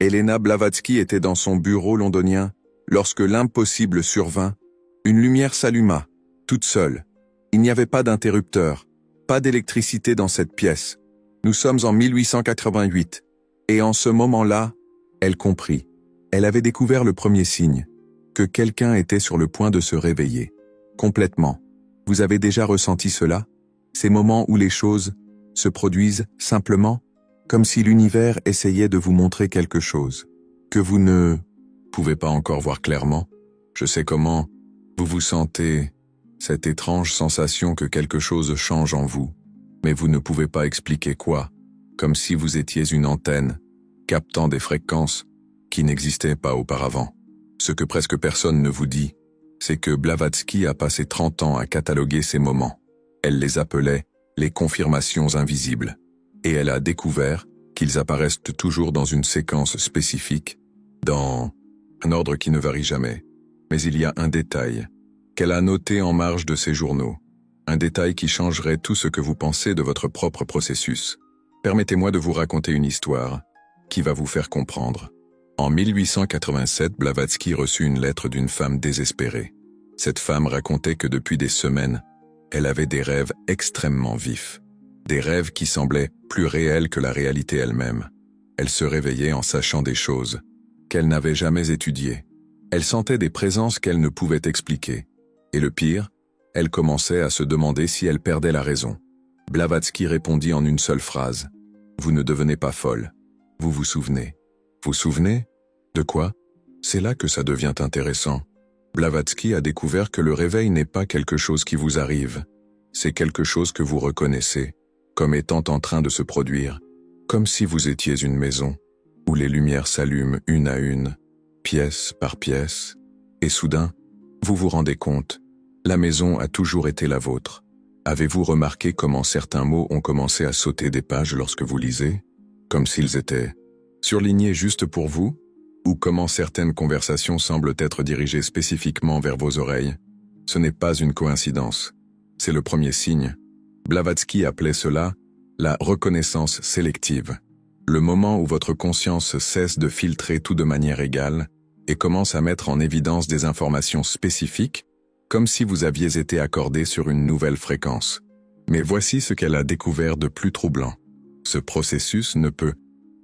Elena Blavatsky était dans son bureau londonien lorsque l'impossible survint. Une lumière s'alluma, toute seule. Il n'y avait pas d'interrupteur, pas d'électricité dans cette pièce. Nous sommes en 1888, et en ce moment-là, elle comprit. Elle avait découvert le premier signe, que quelqu'un était sur le point de se réveiller. Complètement. Vous avez déjà ressenti cela? Ces moments où les choses se produisent simplement, comme si l'univers essayait de vous montrer quelque chose, que vous ne pouvez pas encore voir clairement. Je sais comment vous vous sentez, cette étrange sensation que quelque chose change en vous, mais vous ne pouvez pas expliquer quoi, comme si vous étiez une antenne, captant des fréquences qui n'existaient pas auparavant. Ce que presque personne ne vous dit, c'est que Blavatsky a passé 30 ans à cataloguer ces moments. Elle les appelait les confirmations invisibles, et elle a découvert qu'ils apparaissent toujours dans une séquence spécifique, dans un ordre qui ne varie jamais. Mais il y a un détail qu'elle a noté en marge de ses journaux, un détail qui changerait tout ce que vous pensez de votre propre processus. Permettez-moi de vous raconter une histoire qui va vous faire comprendre. En 1887, Blavatsky reçut une lettre d'une femme désespérée. Cette femme racontait que depuis des semaines, elle avait des rêves extrêmement vifs, des rêves qui semblaient plus réels que la réalité elle-même. Elle se réveillait en sachant des choses qu'elle n'avait jamais étudiées. Elle sentait des présences qu'elle ne pouvait expliquer. Et le pire, elle commençait à se demander si elle perdait la raison. Blavatsky répondit en une seule phrase. « Vous ne devenez pas folle. Vous vous souvenez. » « Vous souvenez? De quoi? C'est là que ça devient intéressant. Blavatsky a découvert que le réveil n'est pas quelque chose qui vous arrive. C'est quelque chose que vous reconnaissez, comme étant en train de se produire, comme si vous étiez une maison, où les lumières s'allument une à une, pièce par pièce, et soudain, vous vous rendez compte, la maison a toujours été la vôtre. Avez-vous remarqué comment certains mots ont commencé à sauter des pages lorsque vous lisez, comme s'ils étaient surlignés juste pour vous, ou comment certaines conversations semblent être dirigées spécifiquement vers vos oreilles? Ce n'est pas une coïncidence. C'est le premier signe. Blavatsky appelait cela la reconnaissance sélective. Le moment où votre conscience cesse de filtrer tout de manière égale et commence à mettre en évidence des informations spécifiques, comme si vous aviez été accordé sur une nouvelle fréquence. Mais voici ce qu'elle a découvert de plus troublant. Ce processus ne peut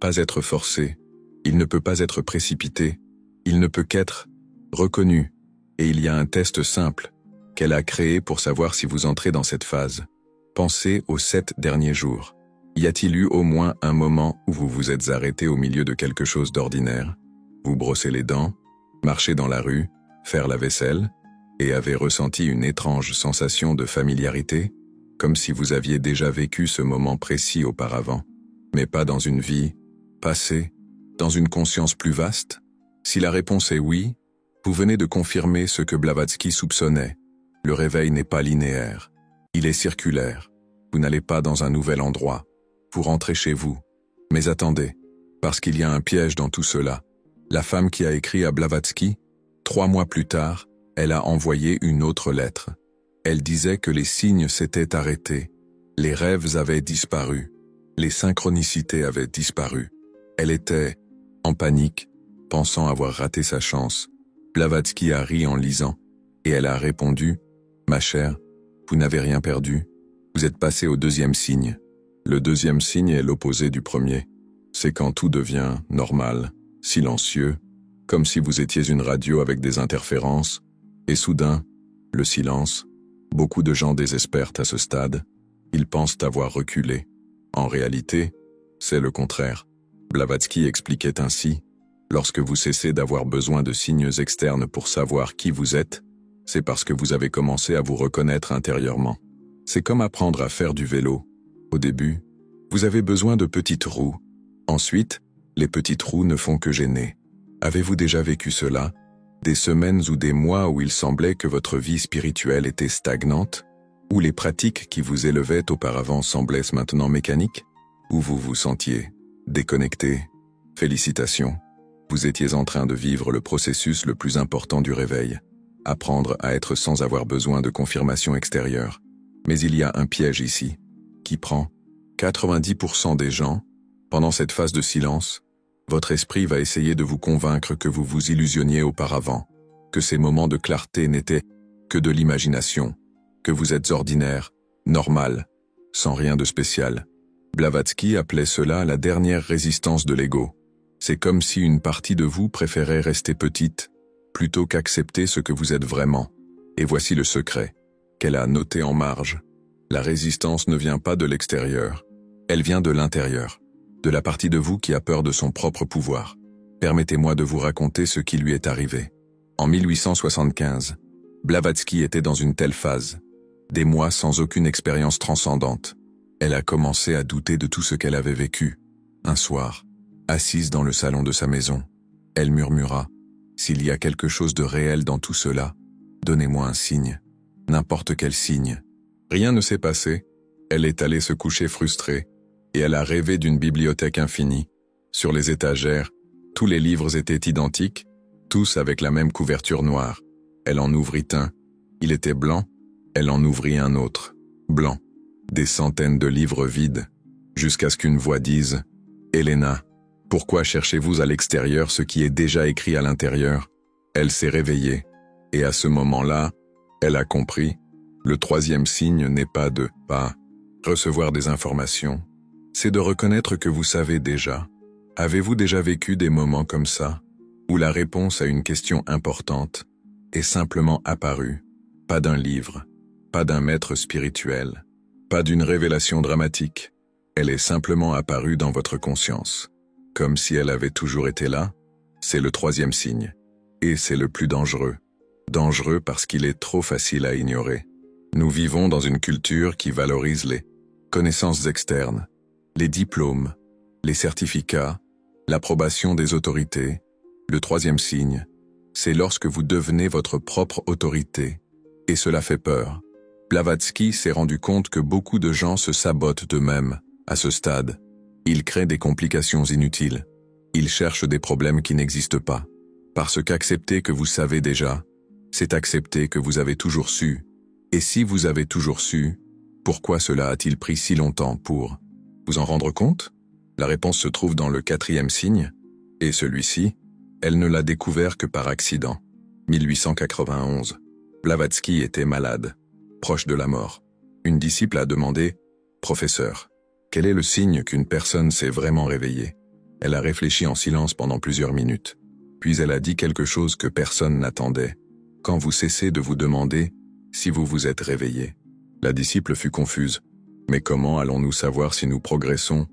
pas être forcé, il ne peut pas être précipité, il ne peut qu'être reconnu, et il y a un test simple qu'elle a créé pour savoir si vous entrez dans cette phase. Pensez aux 7 derniers jours. Y a-t-il eu au moins un moment où vous vous êtes arrêté au milieu de quelque chose d'ordinaire? Vous brossez les dents, marchez dans la rue, faire la vaisselle, et avez ressenti une étrange sensation de familiarité, comme si vous aviez déjà vécu ce moment précis auparavant, mais pas dans une vie passée, dans une conscience plus vaste? Si la réponse est oui, vous venez de confirmer ce que Blavatsky soupçonnait. Le réveil n'est pas linéaire, il est circulaire. Vous n'allez pas dans un nouvel endroit, vous rentrez chez vous. Mais attendez, parce qu'il y a un piège dans tout cela. La femme qui a écrit à Blavatsky, 3 mois plus tard, elle a envoyé une autre lettre. Elle disait que les signes s'étaient arrêtés, les rêves avaient disparu, les synchronicités avaient disparu. Elle était en panique, pensant avoir raté sa chance. Blavatsky a ri en lisant, et elle a répondu « Ma chère, vous n'avez rien perdu, vous êtes passé au 2e signe. Le 2e signe est l'opposé du premier. C'est quand tout devient normal, silencieux, comme si vous étiez une radio avec des interférences, et soudain, le silence. Beaucoup de gens désespèrent à ce stade. Ils pensent avoir reculé. En réalité, c'est le contraire. Blavatsky expliquait ainsi, lorsque vous cessez d'avoir besoin de signes externes pour savoir qui vous êtes, c'est parce que vous avez commencé à vous reconnaître intérieurement. C'est comme apprendre à faire du vélo. Au début, vous avez besoin de petites roues. Ensuite, les petites roues ne font que gêner. Avez-vous déjà vécu cela? Des semaines ou des mois où il semblait que votre vie spirituelle était stagnante? Où les pratiques qui vous élevaient auparavant semblaient maintenant mécaniques? Où vous vous sentiez déconnecté? Félicitations, vous étiez en train de vivre le processus le plus important du réveil. Apprendre à être sans avoir besoin de confirmation extérieure. Mais il y a un piège ici, qui prend 90% des gens, pendant cette phase de silence, Votre esprit va essayer de vous convaincre que vous vous illusionniez auparavant, que ces moments de clarté n'étaient que de l'imagination, que vous êtes ordinaire, normal, sans rien de spécial. Blavatsky appelait cela la dernière résistance de l'ego. C'est comme si une partie de vous préférait rester petite, plutôt qu'accepter ce que vous êtes vraiment. Et voici le secret, qu'elle a noté en marge. La résistance ne vient pas de l'extérieur, elle vient de l'intérieur, de la partie de vous qui a peur de son propre pouvoir. Permettez-moi de vous raconter ce qui lui est arrivé. En 1875, Blavatsky était dans une telle phase, des mois sans aucune expérience transcendante. Elle a commencé à douter de tout ce qu'elle avait vécu. Un soir, assise dans le salon de sa maison, elle murmura « S'il y a quelque chose de réel dans tout cela, donnez-moi un signe, n'importe quel signe. » Rien ne s'est passé, elle est allée se coucher frustrée, et elle a rêvé d'une bibliothèque infinie. Sur les étagères, tous les livres étaient identiques, tous avec la même couverture noire. Elle en ouvrit un, il était blanc, elle en ouvrit un autre, blanc. Des centaines de livres vides, jusqu'à ce qu'une voix dise « Elena, pourquoi cherchez-vous à l'extérieur ce qui est déjà écrit à l'intérieur ?» Elle s'est réveillée, et à ce moment-là, elle a compris, le troisième signe n'est pas de « pas » recevoir des informations, c'est de reconnaître que vous savez déjà. Avez-vous déjà vécu des moments comme ça, où la réponse à une question importante est simplement apparue, pas d'un livre, pas d'un maître spirituel, pas d'une révélation dramatique, elle est simplement apparue dans votre conscience, comme si elle avait toujours été là? C'est le troisième signe, et c'est le plus dangereux. Dangereux parce qu'il est trop facile à ignorer. Nous vivons dans une culture qui valorise les connaissances externes, les diplômes, les certificats, l'approbation des autorités. Le troisième signe, c'est lorsque vous devenez votre propre autorité, et cela fait peur. Blavatsky s'est rendu compte que beaucoup de gens se sabotent d'eux-mêmes à ce stade. Ils créent des complications inutiles. Ils cherchent des problèmes qui n'existent pas. Parce qu'accepter que vous savez déjà, c'est accepter que vous avez toujours su. Et si vous avez toujours su, pourquoi cela a-t-il pris si longtemps pour vous en rendre compte? La réponse se trouve dans le quatrième signe, et celui-ci, elle ne l'a découvert que par accident. 1891. Blavatsky était malade, proche de la mort. Une disciple a demandé « Professeur, quel est le signe qu'une personne s'est vraiment réveillée ?» Elle a réfléchi en silence pendant plusieurs minutes. Puis elle a dit quelque chose que personne n'attendait. « Quand vous cessez de vous demander si vous vous êtes réveillé. » La disciple fut confuse. « Mais comment allons-nous savoir si nous progressons ?»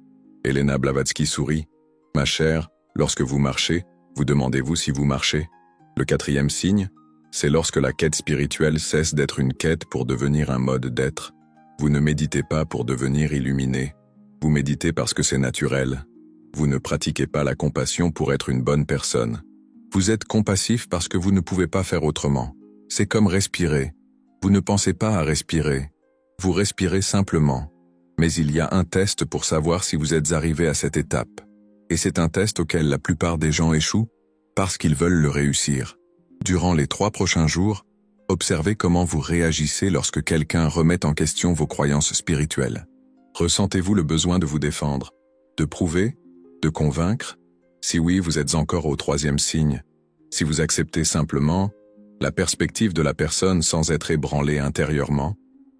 Elena Blavatsky sourit. « Ma chère, lorsque vous marchez, vous demandez-vous si vous marchez ?» Le quatrième signe, c'est lorsque la quête spirituelle cesse d'être une quête pour devenir un mode d'être. Vous ne méditez pas pour devenir illuminé. Vous méditez parce que c'est naturel. Vous ne pratiquez pas la compassion pour être une bonne personne. Vous êtes compassif parce que vous ne pouvez pas faire autrement. C'est comme respirer. Vous ne pensez pas à respirer. Vous respirez simplement. Mais il y a un test pour savoir si vous êtes arrivé à cette étape. Et c'est un test auquel la plupart des gens échouent parce qu'ils veulent le réussir. Durant les 3 prochains jours, observez comment vous réagissez lorsque quelqu'un remet en question vos croyances spirituelles. Ressentez-vous le besoin de vous défendre, de prouver, de convaincre? Si oui, vous êtes encore au troisième signe. Si vous acceptez simplement la perspective de la personne sans être ébranlé intérieurement,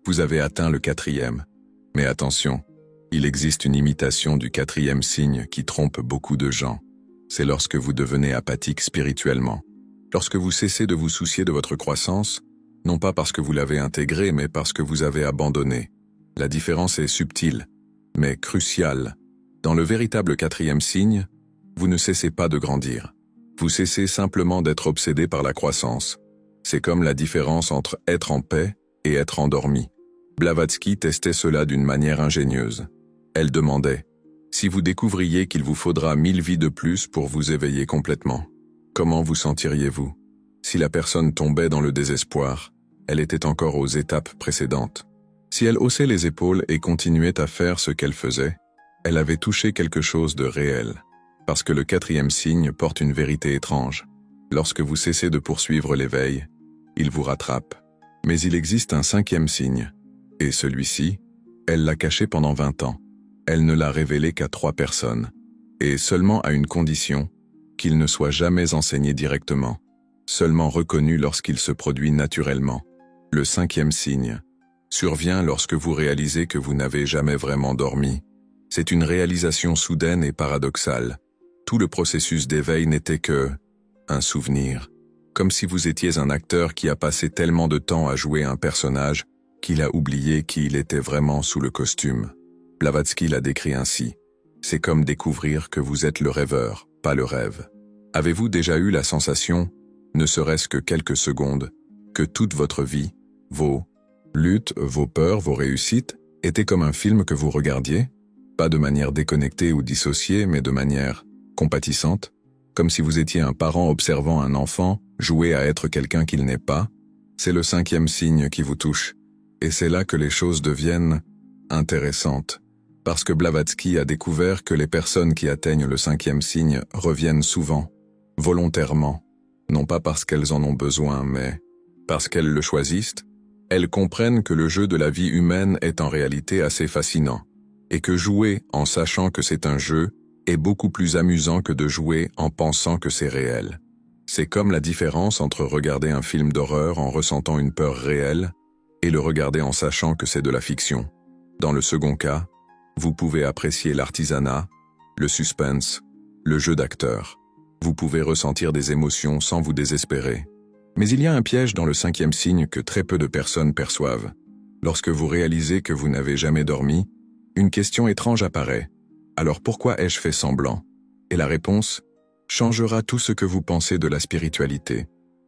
vous avez atteint le quatrième. Mais attention, il existe une imitation du quatrième signe qui trompe beaucoup de gens. C'est lorsque vous devenez apathique spirituellement. Lorsque vous cessez de vous soucier de votre croissance, non pas parce que vous l'avez intégrée, mais parce que vous avez abandonné. La différence est subtile, mais cruciale. Dans le véritable quatrième signe, vous ne cessez pas de grandir. Vous cessez simplement d'être obsédé par la croissance. C'est comme la différence entre être en paix et être endormi. Blavatsky testait cela d'une manière ingénieuse. Elle demandait « Si vous découvriez qu'il vous faudra 1000 vies de plus pour vous éveiller complètement, comment vous sentiriez-vous » Si la personne tombait dans le désespoir, elle était encore aux étapes précédentes. Si elle haussait les épaules et continuait à faire ce qu'elle faisait, elle avait touché quelque chose de réel. Parce que le quatrième signe porte une vérité étrange. Lorsque vous cessez de poursuivre l'éveil, il vous rattrape. Mais il existe un cinquième signe. Et celui-ci, elle l'a caché pendant 20 ans. Elle ne l'a révélé qu'à 3 personnes. et seulement à une condition, qu'il ne soit jamais enseigné directement, seulement reconnu lorsqu'il se produit naturellement. Le 5e signe survient lorsque vous réalisez que vous n'avez jamais vraiment dormi. C'est une réalisation soudaine et paradoxale. Tout le processus d'éveil n'était que un souvenir, comme si vous étiez un acteur qui a passé tellement de temps à jouer un personnage qu'il a oublié qui il était vraiment sous le costume. Blavatsky l'a décrit ainsi. C'est comme découvrir que vous êtes le rêveur, pas le rêve. Avez-vous déjà eu la sensation, ne serait-ce que quelques secondes, que toute votre vie, vos luttes, vos peurs, vos réussites, étaient comme un film que vous regardiez? Pas de manière déconnectée ou dissociée, mais de manière compatissante, comme si vous étiez un parent observant un enfant jouer à être quelqu'un qu'il n'est pas. C'est le 5e signe qui vous touche, et c'est là que les choses deviennent intéressantes, parce que Blavatsky a découvert que les personnes qui atteignent le 5e signe reviennent souvent, volontairement, non pas parce qu'elles en ont besoin, mais parce qu'elles le choisissent. Elles comprennent que le jeu de la vie humaine est en réalité assez fascinant, et que jouer en sachant que c'est un jeu est beaucoup plus amusant que de jouer en pensant que c'est réel. C'est comme la différence entre regarder un film d'horreur en ressentant une peur réelle et le regarder en sachant que c'est de la fiction. Dans le second cas, vous pouvez apprécier l'artisanat, le suspense, le jeu d'acteur. Vous pouvez ressentir des émotions sans vous désespérer. Mais il y a un piège dans le 5e signe que très peu de personnes perçoivent. Lorsque vous réalisez que vous n'avez jamais dormi, une question étrange apparaît. Alors pourquoi ai-je fait semblant? Et la réponse changera tout ce que vous pensez de la spiritualité.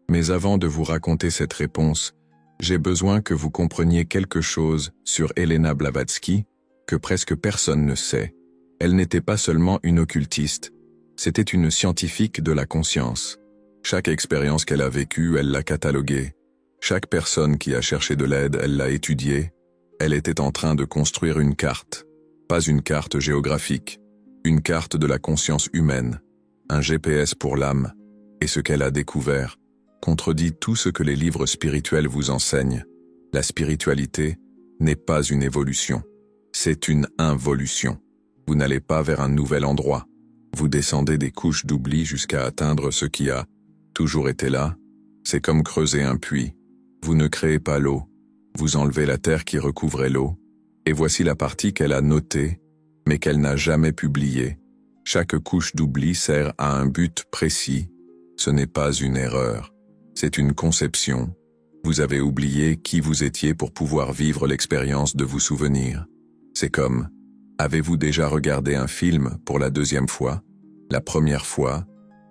Mais avant de vous raconter cette réponse, j'ai besoin que vous compreniez quelque chose sur Helena Blavatsky que presque personne ne sait. Elle n'était pas seulement une occultiste, c'était une scientifique de la conscience. Chaque expérience qu'elle a vécue, elle l'a cataloguée. Chaque personne qui a cherché de l'aide, elle l'a étudiée. Elle était en train de construire une carte. Pas une carte géographique, une carte de la conscience humaine, un GPS pour l'âme, et ce qu'elle a découvert contredit tout ce que les livres spirituels vous enseignent. La spiritualité n'est pas une évolution, c'est une involution. Vous n'allez pas vers un nouvel endroit, vous descendez des couches d'oubli jusqu'à atteindre ce qui a toujours été là. C'est comme creuser un puits, vous ne créez pas l'eau, vous enlevez la terre qui recouvrait l'eau, et voici la partie qu'elle a notée, mais qu'elle n'a jamais publiée. Chaque couche d'oubli sert à un but précis. Ce n'est pas une erreur, c'est une conception. Vous avez oublié qui vous étiez pour pouvoir vivre l'expérience de vous souvenir. C'est comme, avez-vous déjà regardé un film pour la 2e fois? La première fois,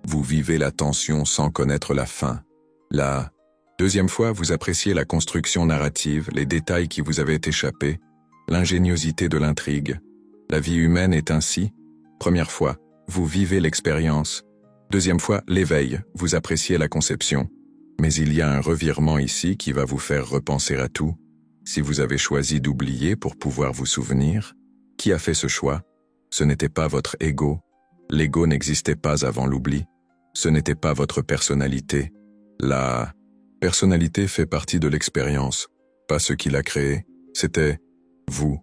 vous vivez la tension sans connaître la fin. La 2e fois, vous appréciez la construction narrative, les détails qui vous avaient échappé, l'ingéniosité de l'intrigue. La vie humaine est ainsi. Première fois, vous vivez l'expérience. 2e fois, l'éveil, vous appréciez la conception. Mais il y a un revirement ici qui va vous faire repenser à tout. Si vous avez choisi d'oublier pour pouvoir vous souvenir, qui a fait ce choix? Ce n'était pas votre ego. L'ego n'existait pas avant l'oubli. Ce n'était pas votre personnalité. La personnalité fait partie de l'expérience, pas ce qui l'a créée. C'était vous,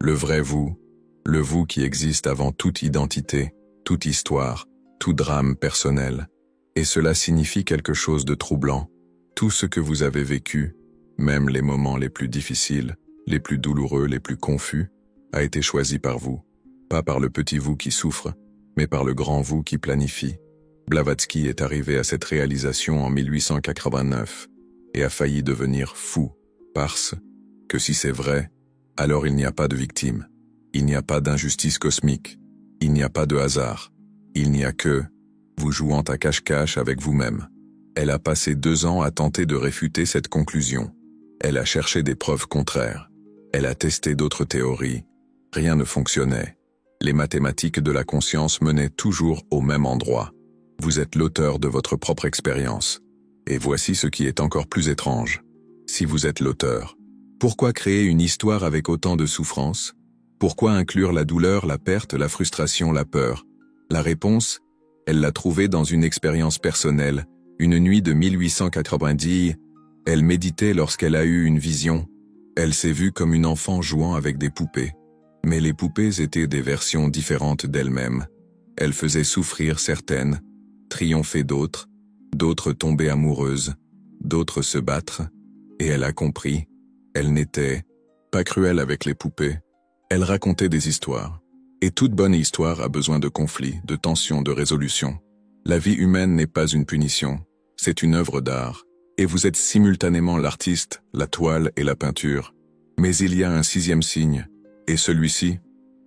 le vrai vous, le vous qui existe avant toute identité, toute histoire, tout drame personnel. Et cela signifie quelque chose de troublant. Tout ce que vous avez vécu, même les moments les plus difficiles, les plus douloureux, les plus confus, a été choisi par vous. Pas par le petit vous qui souffre, mais par le grand vous qui planifie. Blavatsky est arrivé à cette réalisation en 1889 et a failli devenir fou, parce que si c'est vrai, alors il n'y a pas de victime, il n'y a pas d'injustice cosmique, il n'y a pas de hasard, il n'y a que vous jouant à cache-cache avec vous-même. Elle a passé 2 ans à tenter de réfuter cette conclusion. Elle a cherché des preuves contraires. Elle a testé d'autres théories. Rien ne fonctionnait. Les mathématiques de la conscience menaient toujours au même endroit. Vous êtes l'auteur de votre propre expérience. Et voici ce qui est encore plus étrange. Si vous êtes l'auteur, pourquoi créer une histoire avec autant de souffrance? Pourquoi inclure la douleur, la perte, la frustration, la peur? La réponse, elle l'a trouvée dans une expérience personnelle. Une nuit de 1890, elle méditait lorsqu'elle a eu une vision. Elle s'est vue comme une enfant jouant avec des poupées. Mais les poupées étaient des versions différentes d'elle-même. Elle faisait souffrir certaines, triompher d'autres, d'autres tomber amoureuses, d'autres se battre, et elle a compris, elle n'était pas cruelle avec les poupées. Elle racontait des histoires. Et toute bonne histoire a besoin de conflits, de tensions, de résolution. La vie humaine n'est pas une punition, c'est une œuvre d'art. Et vous êtes simultanément l'artiste, la toile et la peinture. Mais il y a un sixième signe, et celui-ci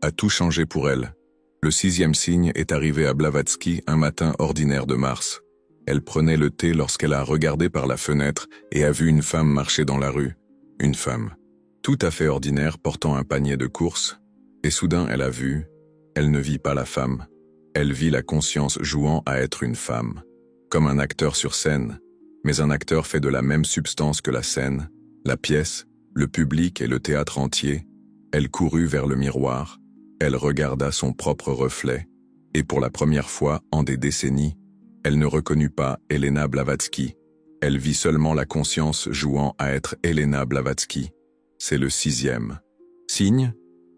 a tout changé pour elle. Le sixième signe est arrivé à Blavatsky un matin ordinaire de mars. Elle prenait le thé lorsqu'elle a regardé par la fenêtre et a vu une femme marcher dans la rue. Une femme, tout à fait ordinaire, portant un panier de courses. Et soudain elle a vu, elle ne vit pas la femme. Elle vit la conscience jouant à être une femme. Comme un acteur sur scène. Mais un acteur fait de la même substance que la scène, la pièce, le public et le théâtre entier. Elle courut vers le miroir, elle regarda son propre reflet, et pour la première fois en des décennies, elle ne reconnut pas Elena Blavatsky. Elle vit seulement la conscience jouant à être Elena Blavatsky. C'est le sixième signe,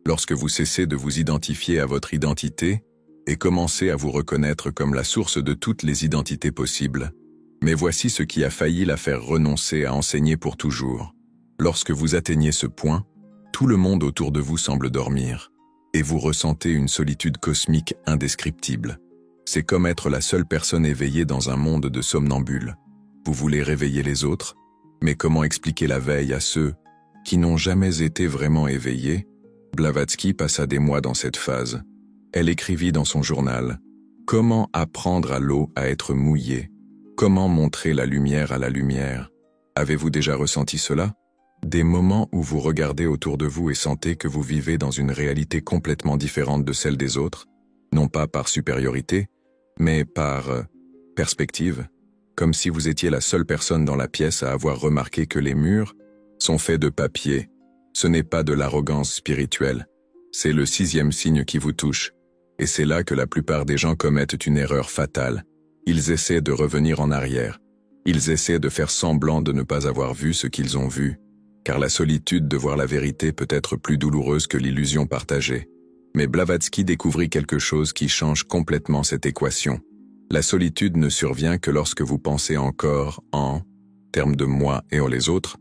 lorsque vous cessez de vous identifier à votre identité et commencez à vous reconnaître comme la source de toutes les identités possibles. Mais voici ce qui a failli la faire renoncer à enseigner pour toujours. Lorsque vous atteignez ce point, tout le monde autour de vous semble dormir, et vous ressentez une solitude cosmique indescriptible. C'est comme être la seule personne éveillée dans un monde de somnambules. Vous voulez réveiller les autres, mais comment expliquer la veille à ceux qui n'ont jamais été vraiment éveillés? Blavatsky passa des mois dans cette phase. Elle écrivit dans son journal « Comment apprendre à l'eau à être mouillée ? Comment montrer la lumière à la lumière ? Avez-vous déjà ressenti cela ? Des moments où vous regardez autour de vous et sentez que vous vivez dans une réalité complètement différente de celle des autres, non pas par supériorité, mais par perspective, comme si vous étiez la seule personne dans la pièce à avoir remarqué que les murs sont faits de papier. Ce n'est pas de l'arrogance spirituelle, c'est le sixième signe qui vous touche, et c'est là que la plupart des gens commettent une erreur fatale. Ils essaient de revenir en arrière. Ils essaient de faire semblant de ne pas avoir vu ce qu'ils ont vu, car la solitude de voir la vérité peut être plus douloureuse que l'illusion partagée. Mais Blavatsky découvrit quelque chose qui change complètement cette équation. La solitude ne survient que lorsque vous pensez encore en termes de moi et les autres.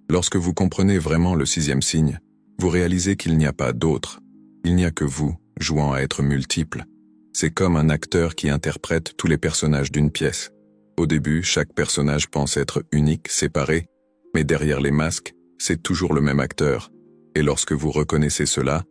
Lorsque vous comprenez vraiment le sixième signe, vous réalisez qu'il n'y a pas d'autre. Il n'y a que vous, jouant à être multiple. C'est comme un acteur qui interprète tous les personnages d'une pièce. Au début, chaque personnage pense être unique, séparé, mais derrière les masques, c'est toujours le même acteur. Et lorsque vous reconnaissez cela,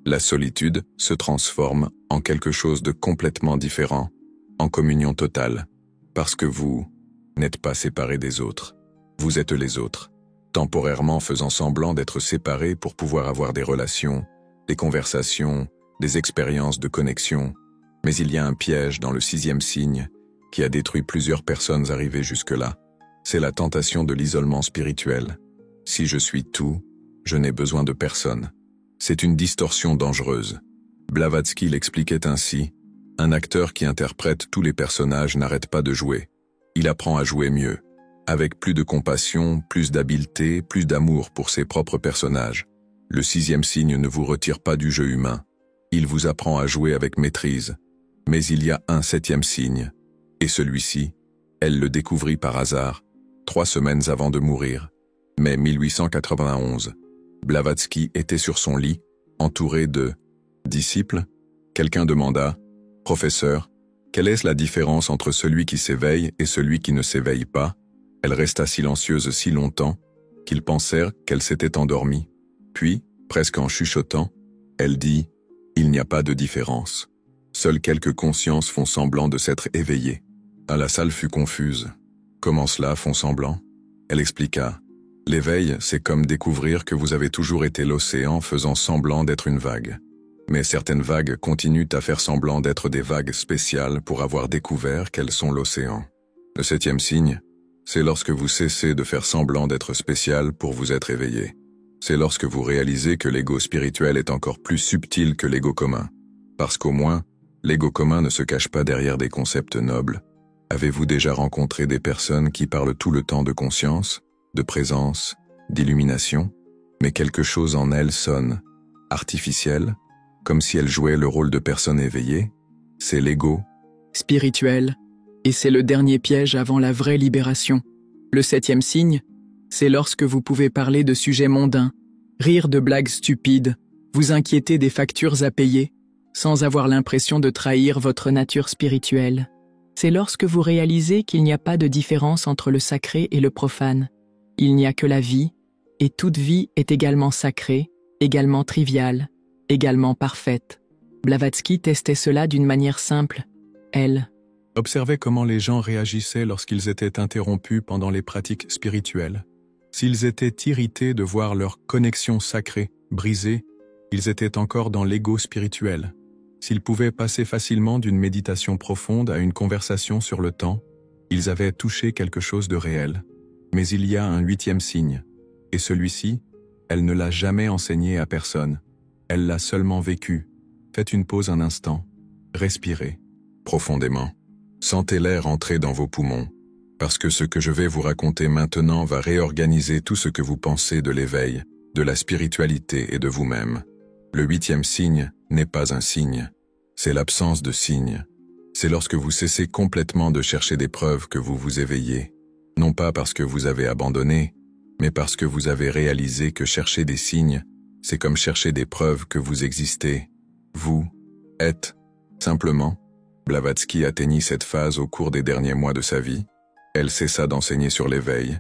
la solitude se transforme en quelque chose de complètement différent, en communion totale, parce que vous n'êtes pas séparés des autres. Vous êtes les autres, temporairement faisant semblant d'être séparés pour pouvoir avoir des relations, des conversations, des expériences de connexion. Mais il y a un piège dans le sixième signe qui a détruit plusieurs personnes arrivées jusque-là. C'est la tentation de l'isolement spirituel. Si je suis tout, je n'ai besoin de personne. C'est une distorsion dangereuse. Blavatsky l'expliquait ainsi. Un acteur qui interprète tous les personnages n'arrête pas de jouer. Il apprend à jouer mieux, avec plus de compassion, plus d'habileté, plus d'amour pour ses propres personnages. Le sixième signe ne vous retire pas du jeu humain. Il vous apprend à jouer avec maîtrise. Mais il y a un septième signe, et celui-ci, elle le découvrit par hasard, 3 semaines avant de mourir. Mai 1891, Blavatsky était sur son lit, entouré de disciples. Quelqu'un demanda « Professeur, quelle est la différence entre celui qui s'éveille et celui qui ne s'éveille pas ?» Elle resta silencieuse si longtemps qu'ils pensèrent qu'elle s'était endormie. Puis, presque en chuchotant, elle dit « Il n'y a pas de différence. Seules quelques consciences font semblant de s'être éveillées. » La salle fut confuse. « Comment cela font semblant ?» Elle expliqua. « L'éveil, c'est comme découvrir que vous avez toujours été l'océan faisant semblant d'être une vague. Mais certaines vagues continuent à faire semblant d'être des vagues spéciales pour avoir découvert qu'elles sont l'océan. Le septième signe, c'est lorsque vous cessez de faire semblant d'être spécial pour vous être éveillé. C'est lorsque vous réalisez que l'ego spirituel est encore plus subtil que l'ego commun. Parce qu'au moins, l'ego commun ne se cache pas derrière des concepts nobles. Avez-vous déjà rencontré des personnes qui parlent tout le temps de conscience, de présence, d'illumination, mais quelque chose en elles sonne artificiel, comme si elles jouaient le rôle de personnes éveillées? C'est l'ego. Spirituel. Et c'est le dernier piège avant la vraie libération. Le 7e signe, c'est lorsque vous pouvez parler de sujets mondains, rire de blagues stupides, vous inquiéter des factures à payer, sans avoir l'impression de trahir votre nature spirituelle. C'est lorsque vous réalisez qu'il n'y a pas de différence entre le sacré et le profane. Il n'y a que la vie, et toute vie est également sacrée, également triviale, également parfaite. Blavatsky testait cela d'une manière simple. Elle Observez comment les gens réagissaient lorsqu'ils étaient interrompus pendant les pratiques spirituelles. S'ils étaient irrités de voir leur connexion sacrée brisée, ils étaient encore dans l'ego spirituel. S'ils pouvaient passer facilement d'une méditation profonde à une conversation sur le temps, ils avaient touché quelque chose de réel. Mais il y a un 8e signe, et celui-ci, elle ne l'a jamais enseigné à personne. Elle l'a seulement vécu. Faites une pause un instant. Respirez profondément. Sentez l'air entrer dans vos poumons, parce que ce que je vais vous raconter maintenant va réorganiser tout ce que vous pensez de l'éveil, de la spiritualité et de vous-même. Le 8e signe n'est pas un signe, c'est l'absence de signe. C'est lorsque vous cessez complètement de chercher des preuves que vous vous éveillez, non pas parce que vous avez abandonné, mais parce que vous avez réalisé que chercher des signes, c'est comme chercher des preuves que vous existez. Vous êtes simplement. Blavatsky atteignit cette phase au cours des derniers mois de sa vie. Elle cessa d'enseigner sur l'éveil.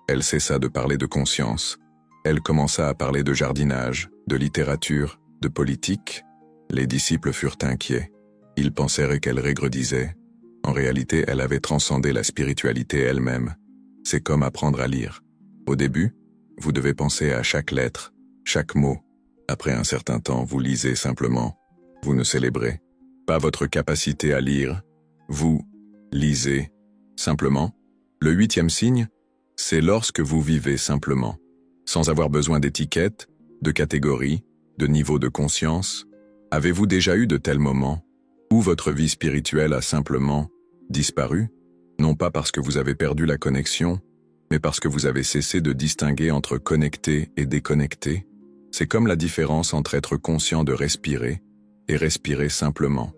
Elle cessa de parler de conscience. Elle commença à parler de jardinage, de littérature, de politique. Les disciples furent inquiets. Ils pensèrent qu'elle régredisait. En réalité, elle avait transcendé la spiritualité elle-même. C'est comme apprendre à lire. Au début, vous devez penser à chaque lettre, chaque mot. Après un certain temps, vous lisez simplement. Vous ne célébrez pas votre capacité à lire. Vous lisez simplement. Le 8e signe, c'est lorsque vous vivez simplement, sans avoir besoin d'étiquettes, de catégories, de niveau de conscience. Avez-vous déjà eu de tels moments où votre vie spirituelle a simplement disparu? Non pas parce que vous avez perdu la connexion, mais parce que vous avez cessé de distinguer entre connecté et déconnecté. C'est comme la différence entre être conscient de respirer et respirer simplement.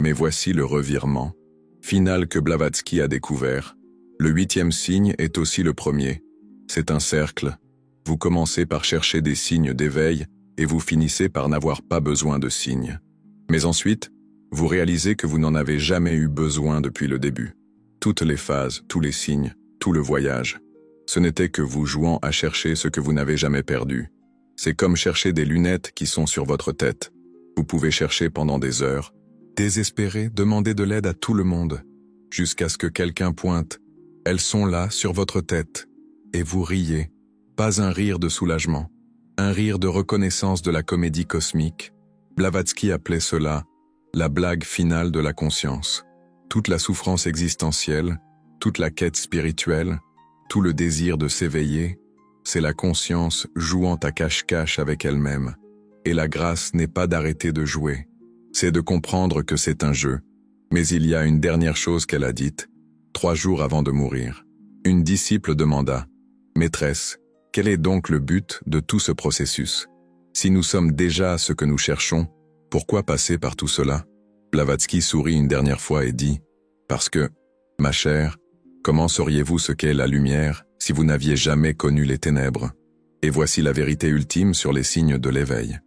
Mais voici le revirement final que Blavatsky a découvert. Le 8e signe est aussi le premier. C'est un cercle. Vous commencez par chercher des signes d'éveil et vous finissez par n'avoir pas besoin de signes. Mais ensuite, vous réalisez que vous n'en avez jamais eu besoin depuis le début. Toutes les phases, tous les signes, tout le voyage. Ce n'était que vous jouant à chercher ce que vous n'avez jamais perdu. C'est comme chercher des lunettes qui sont sur votre tête. Vous pouvez chercher pendant des heures, désespérer, demander de l'aide à tout le monde, jusqu'à ce que quelqu'un pointe. Elles sont là, sur votre tête, et vous riez. Pas un rire de soulagement, un rire de reconnaissance de la comédie cosmique. Blavatsky appelait cela la blague finale de la conscience. Toute la souffrance existentielle, toute la quête spirituelle, tout le désir de s'éveiller, c'est la conscience jouant à cache-cache avec elle-même. Et la grâce n'est pas d'arrêter de jouer, c'est de comprendre que c'est un jeu. Mais il y a une dernière chose qu'elle a dite, 3 jours avant de mourir. Une disciple demanda, « Maîtresse, quel est donc le but de tout ce processus? Si nous sommes déjà ce que nous cherchons, pourquoi passer par tout cela ?» Blavatsky sourit une dernière fois et dit, « Parce que, ma chère, comment sauriez-vous ce qu'est la lumière si vous n'aviez jamais connu les ténèbres? Et voici la vérité ultime sur les signes de l'éveil.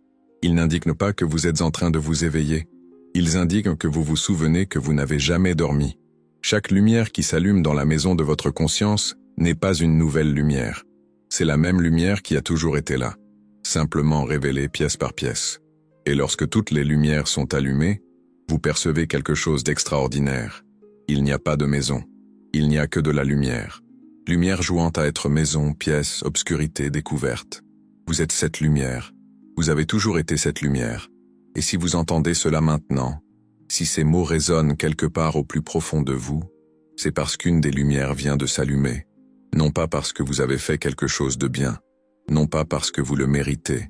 Ils n'indiquent pas que vous êtes en train de vous éveiller. Ils indiquent que vous vous souvenez que vous n'avez jamais dormi. Chaque lumière qui s'allume dans la maison de votre conscience n'est pas une nouvelle lumière. C'est la même lumière qui a toujours été là, simplement révélée pièce par pièce. Et lorsque toutes les lumières sont allumées, vous percevez quelque chose d'extraordinaire. Il n'y a pas de maison. Il n'y a que de la lumière. Lumière jouant à être maison, pièce, obscurité, découverte. Vous êtes cette lumière. Vous avez toujours été cette lumière. Et si vous entendez cela maintenant, si ces mots résonnent quelque part au plus profond de vous, c'est parce qu'une des lumières vient de s'allumer. Non pas parce que vous avez fait quelque chose de bien, non pas parce que vous le méritez,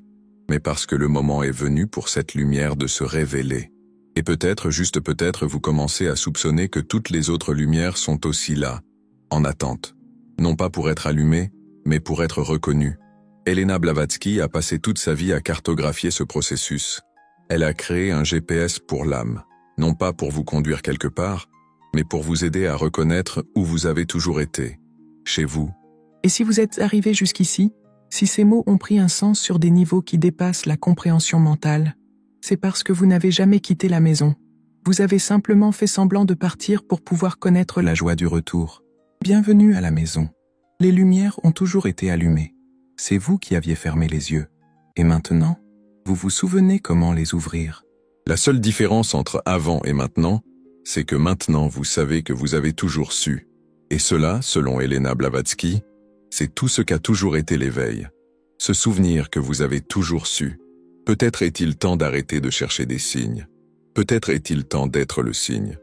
mais parce que le moment est venu pour cette lumière de se révéler. Et peut-être, juste peut-être, vous commencez à soupçonner que toutes les autres lumières sont aussi là, en attente. Non pas pour être allumées, mais pour être reconnues. Elena Blavatsky a passé toute sa vie à cartographier ce processus. Elle a créé un GPS pour l'âme. non pas pour vous conduire quelque part, mais pour vous aider à reconnaître où vous avez toujours été, chez vous. Et si vous êtes arrivé jusqu'ici, si ces mots ont pris un sens sur des niveaux qui dépassent la compréhension mentale, c'est parce que vous n'avez jamais quitté la maison. Vous avez simplement fait semblant de partir pour pouvoir connaître la joie du retour. Bienvenue à la maison. Les lumières ont toujours été allumées. C'est vous qui aviez fermé les yeux. Et maintenant, vous vous souvenez comment les ouvrir. La seule différence entre avant et maintenant, c'est que maintenant vous savez que vous avez toujours su. Et cela, selon Elena Blavatsky, c'est tout ce qu'a toujours été l'éveil. Se souvenir que vous avez toujours su. Peut-être est-il temps d'arrêter de chercher des signes. Peut-être est-il temps d'être le signe.